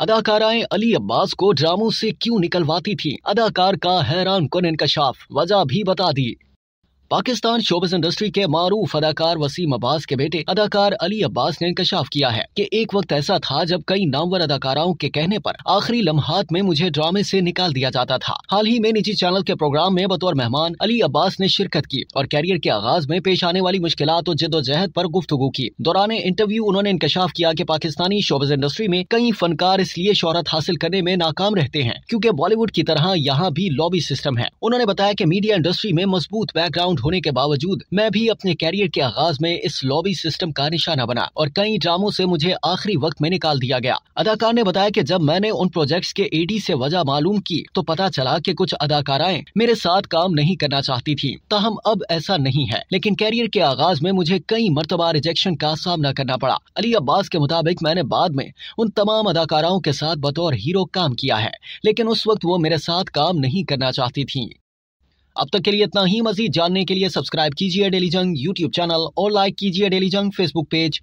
अदाकाराएं अली अब्बास को ड्रामों से क्यों निकलवाती थीं? अदाकार का हैरान कुन इंकशाफ, वजह भी बता दी। पाकिस्तान शोबिज़ इंडस्ट्री के मारूफ अदाकार वसीम अब्बास के बेटे अदाकार अली अब्बास ने इंकशाफ किया है कि एक वक्त ऐसा था जब कई नामवर अदाकाराओं के कहने पर आखिरी लम्हात में मुझे ड्रामे से निकाल दिया जाता था। हाल ही में निजी चैनल के प्रोग्राम में बतौर मेहमान अली अब्बास ने शिरकत की और कैरियर के आगाज में पेश आने वाली मुश्किलात और जद्दोजहद पर गुफ्तगू की। दौरान इंटरव्यू उन्होंने इंकशाफ किया कि पाकिस्तानी शोबिज़ इंडस्ट्री में कई फनकार इसलिए शोहरत हासिल करने में नाकाम रहते हैं क्योंकि बॉलीवुड की तरह यहाँ भी लॉबी सिस्टम है। उन्होंने बताया कि मीडिया इंडस्ट्री में मजबूत बैकग्राउंड होने के बावजूद मैं भी अपने कैरियर के आगाज में इस लॉबी सिस्टम का निशाना बना और कई ड्रामों से मुझे आखिरी वक्त में निकाल दिया गया। अदाकार ने बताया कि जब मैंने उन प्रोजेक्ट्स के एडी से वजह मालूम की तो पता चला कि कुछ अदाकाराएं मेरे साथ काम नहीं करना चाहती थी। ताहम अब ऐसा नहीं है, लेकिन कैरियर के आगाज में मुझे कई मर्तबा रिजेक्शन का सामना करना पड़ा। अली अब्बास के मुताबिक मैंने बाद में उन तमाम अदाकाराओं के साथ बतौर हीरो काम किया है, लेकिन उस वक्त वो मेरे साथ काम नहीं करना चाहती थी। अब तक के लिए इतना ही। मजीद जानने के लिए सब्सक्राइब कीजिए डेली जंग यूट्यूब चैनल और लाइक कीजिए डेली जंग फेसबुक पेज।